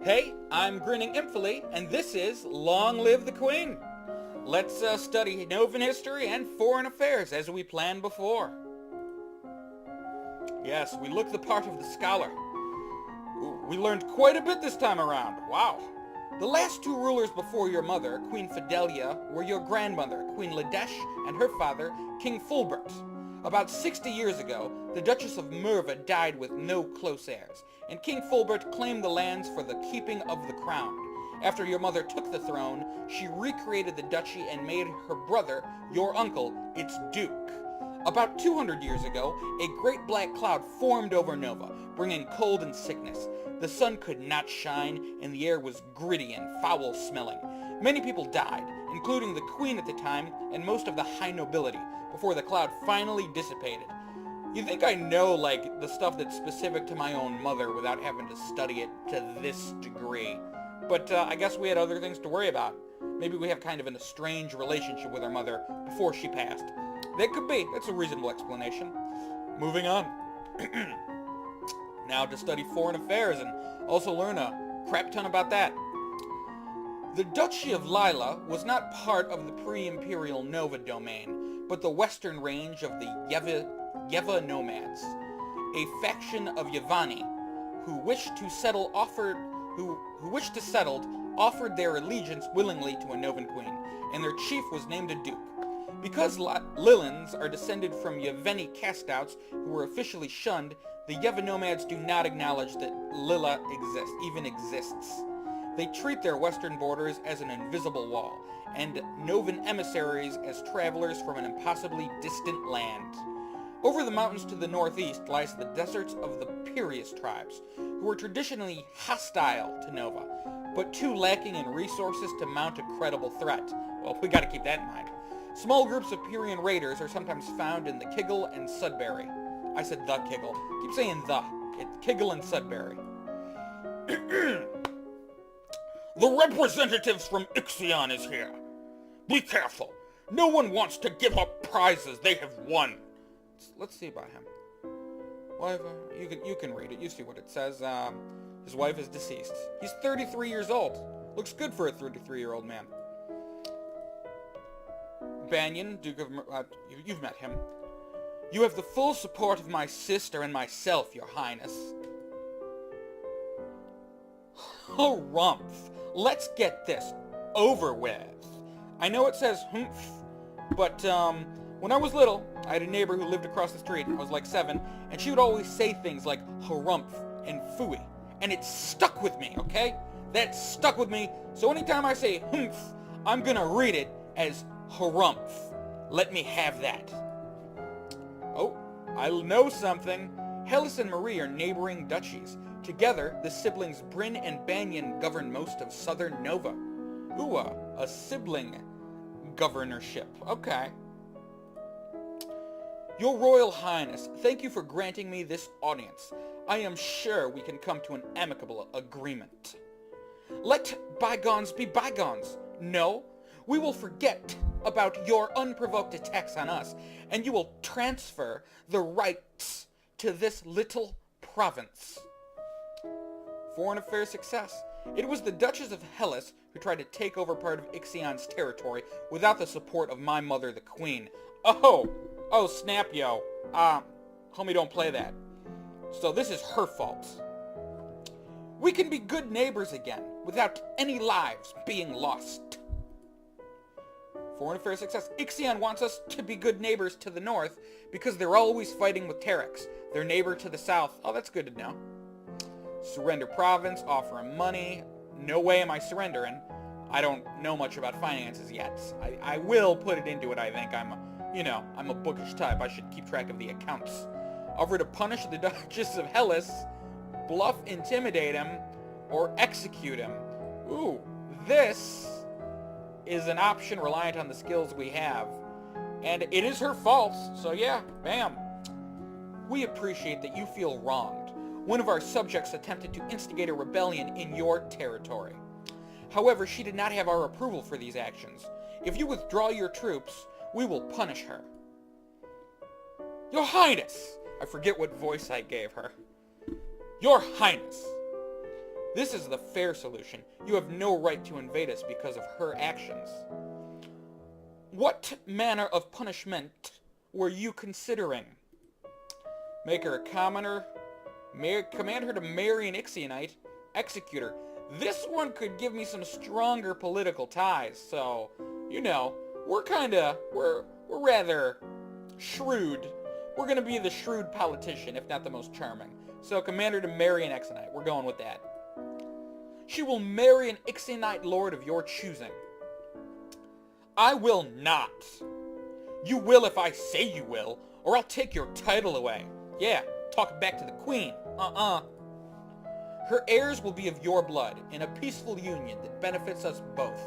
Hey, I'm Grinningimpfully, and this is Long Live the Queen. Let's study Novan history and foreign affairs as we planned before. Yes, we look the part of the scholar. We learned quite a bit this time around. Wow. The last two rulers before your mother, Queen Fidelia, were your grandmother, Queen Ladesh, and her father, King Fulbert. About 60 years ago, the Duchess of Merva died with no close heirs, and King Fulbert claimed the lands for the keeping of the crown. After your mother took the throne, she recreated the duchy and made her brother, your uncle, its duke. About 200 years ago, a great black cloud formed over Nova, bringing cold and sickness. The sun could not shine, and the air was gritty and foul-smelling. Many people died, including the queen at the time and most of the high nobility, before the cloud finally dissipated. You think I know, the stuff that's specific to my own mother without having to study it to this degree. But I guess we had other things to worry about. Maybe we have kind of an estranged relationship with our mother before she passed. That could be. That's a reasonable explanation. Moving on. Now to study foreign affairs and also learn a crap ton about that. The Duchy of Lila was not part of the pre-imperial Nova domain, but the western range of the Yeva nomads, a faction of Yevani who wished to settle offered their allegiance willingly to a Novan queen, and their chief was named a duke. Because Lilans are descended from Yeveni castouts who were officially shunned, the Yeva nomads do not acknowledge that Lila even exists. They treat their western borders as an invisible wall, and Novan emissaries as travelers from an impossibly distant land. Over the mountains to the northeast lies the deserts of the Piraeus tribes, who were traditionally hostile to Nova, but too lacking in resources to mount a credible threat. Well, we gotta keep that in mind. Small groups of Pyrrhian raiders are sometimes found in the Kiggle and Sudbury. I said the Kiggle. Keep saying the. It's Kiggle and Sudbury. The representatives from Ixion is here. Be careful. No one wants to give up prizes they have won. Let's see about him. Wife, you can read it. You see what it says. His wife is deceased. He's 33 years old. Looks good for a 33-year-old man. Banyan, Duke of... you've met him. You have the full support of my sister and myself, Your Highness. Harumph. Let's get this over with. I know it says humph, but when I was little, I had a neighbor who lived across the street. I was like 7, and she would always say things like harumph and phooey, and it stuck with me, okay? That stuck with me, so anytime I say humph, I'm gonna read it as harumph. Let me have that. Oh, I know something. Hellas and Marie are neighboring duchies. Together, the siblings Bryn and Banyan govern most of southern Nova. Ooh, a sibling governorship. Okay. Your Royal Highness, thank you for granting me this audience. I am sure we can come to an amicable agreement. Let bygones be bygones. No, we will forget about your unprovoked attacks on us, and you will transfer the rights to this little province. Foreign affairs success. It was the Duchess of Hellas who tried to take over part of Ixion's territory without the support of my mother, the Queen. Oh, snap, yo. Homie, don't play that. So this is her fault. We can be good neighbors again, without any lives being lost. Foreign affairs success. Ixion wants us to be good neighbors to the north because they're always fighting with Terex, their neighbor to the south. Oh, that's good to know. Surrender province, offer him money. No way am I surrendering. I don't know much about finances yet. I will put it into it, I think. I'm a bookish type. I should keep track of the accounts. Offer to punish the Duchess of Hellas, bluff, intimidate him, or execute him. Ooh, this is an option reliant on the skills we have. And it is her fault, so yeah, bam. We appreciate that you feel wronged. One of our subjects attempted to instigate a rebellion in your territory. However, she did not have our approval for these actions. If you withdraw your troops, we will punish her. Your Highness! I forget what voice I gave her. Your Highness! This is the fair solution. You have no right to invade us because of her actions. What manner of punishment were you considering? Make her a commoner, command her to marry an Ixionite, execute her. This one could give me some stronger political ties, so, you know, we're rather shrewd. We're gonna be the shrewd politician, if not the most charming. So command her to marry an Ixionite. We're going with that. She will marry an Ixionite lord of your choosing. I will not. You will if I say you will, or I'll take your title away. Yeah, talk back to the queen. Her heirs will be of your blood, in a peaceful union that benefits us both.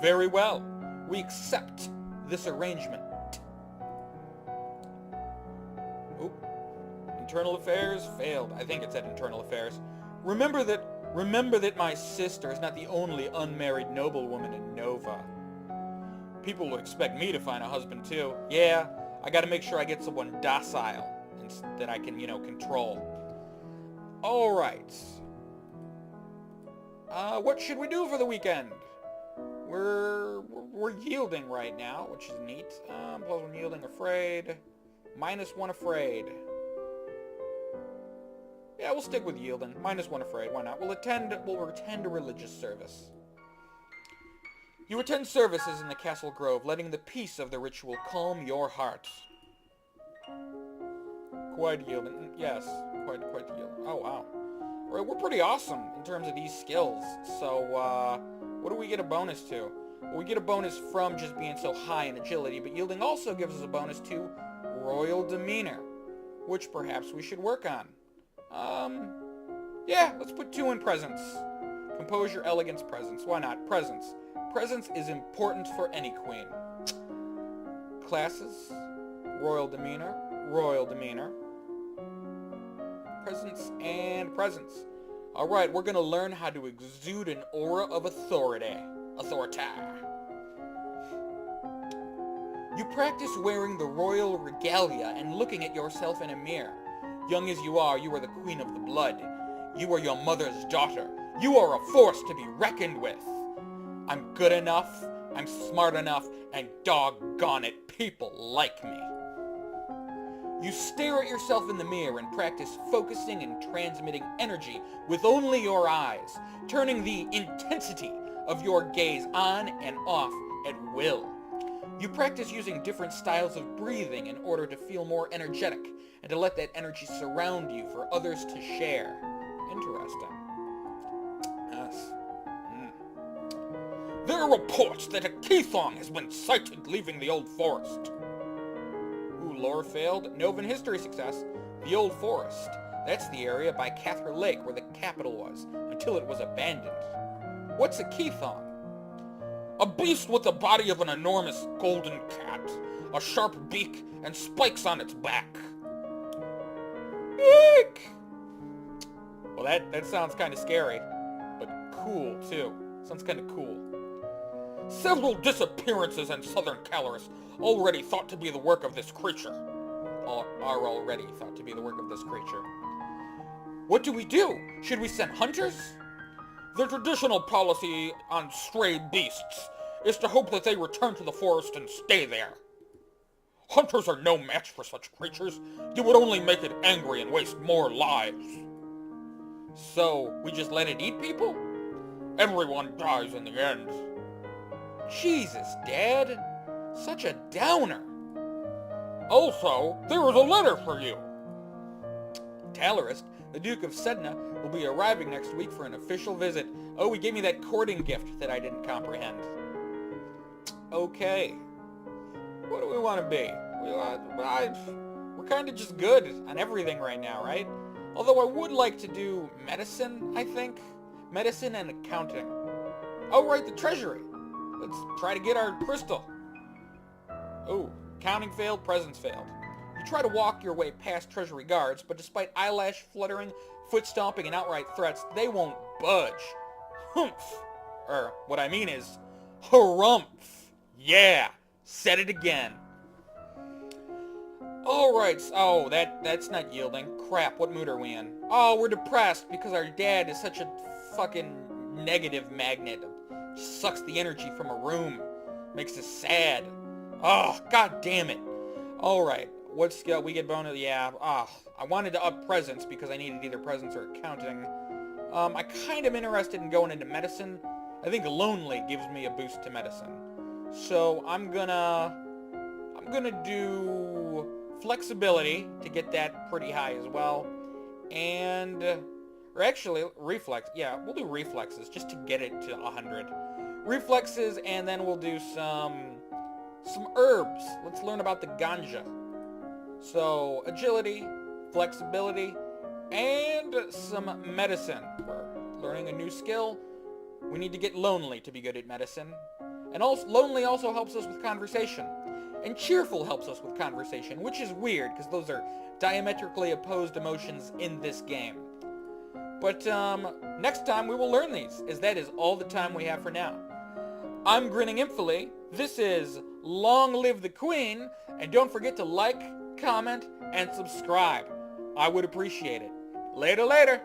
Very well. We accept this arrangement. Oop. Internal affairs failed. I think it said internal affairs. Remember that my sister is not the only unmarried noblewoman in Nova. People would expect me to find a husband too. Yeah, I gotta make sure I get someone docile and that I can, control. Alright. What should we do for the weekend? We're yielding right now, which is neat. Plus one yielding afraid. -1 afraid. Yeah, we'll stick with yielding. -1 afraid, why not? We'll attend a religious service. You attend services in the castle grove, letting the peace of the ritual calm your heart. Quite yielding. Yes, quite yielding. Oh, wow. Right, we're pretty awesome in terms of these skills. So, what do we get a bonus to? Well, we get a bonus from just being so high in agility, but yielding also gives us a bonus to royal demeanor, which perhaps we should work on. Yeah, let's put 2 in presence. Composure, elegance, presence. Why not? Presence. Presence is important for any queen. Classes, royal demeanor, presence, and presence. Alright, we're going to learn how to exude an aura of authority. You practice wearing the royal regalia and looking at yourself in a mirror. Young as you are the queen of the blood. You are your mother's daughter. You are a force to be reckoned with. I'm good enough, I'm smart enough, and doggone it, people like me. You stare at yourself in the mirror and practice focusing and transmitting energy with only your eyes, turning the intensity of your gaze on and off at will. You practice using different styles of breathing in order to feel more energetic and to let that energy surround you for others to share. Interesting. Yes. There are reports that a Keithong has been sighted leaving the Old Forest. Ooh, lore failed. Novan history success. The Old Forest. That's the area by Cather Lake where the capital was, until it was abandoned. What's a Keithong? A beast with the body of an enormous golden cat, a sharp beak, and spikes on its back. Eek! Well, that sounds kind of scary, but cool, too. Sounds kind of cool. Several disappearances in southern Caloris already thought to be the work of this creature. Are already thought to be the work of this creature. What do we do? Should we send hunters? The traditional policy on stray beasts is to hope that they return to the forest and stay there. Hunters are no match for such creatures. You would only make it angry and waste more lives. So, we just let it eat people? Everyone dies in the end. Jesus, Dad. Such a downer. Also, there is a letter for you. Talarist, the Duke of Sedna, will be arriving next week for an official visit. Oh, he gave me that courting gift that I didn't comprehend. Okay. What do we want to be? We're kind of just good on everything right now, right? Although I would like to do medicine, I think. Medicine and accounting. Oh, right, the treasury. Let's try to get our crystal. Oh, counting failed, presence failed. You try to walk your way past treasury guards, but despite eyelash fluttering, foot stomping, and outright threats, they won't budge. Humph. What I mean is, harumph. Yeah, said it again. Alright, oh, that's not yielding. Crap, what mood are we in? Oh, we're depressed because our dad is such a fucking negative magnet. Sucks the energy from a room. Makes us sad. Oh, god damn it. Alright, what skill? We get bonus, yeah. I wanted to up presence because I needed either presence or accounting. I kind of interested in going into medicine. I think lonely gives me a boost to medicine. So I'm gonna do flexibility to get that pretty high as well. And, or actually, reflex. Yeah, we'll do reflexes just to get it to 100. Reflexes, and then we'll do some herbs. Let's learn about the ganja. So, agility, flexibility, and some medicine. We're learning a new skill. We need to get lonely to be good at medicine. And also, lonely also helps us with conversation. And cheerful helps us with conversation, which is weird, because those are diametrically opposed emotions in this game. But, next time we will learn these, as that is all the time we have for now. I'm Grinningimpfully. This is Long Live the Queen, and don't forget to like, comment, and subscribe. I would appreciate it. Later, later!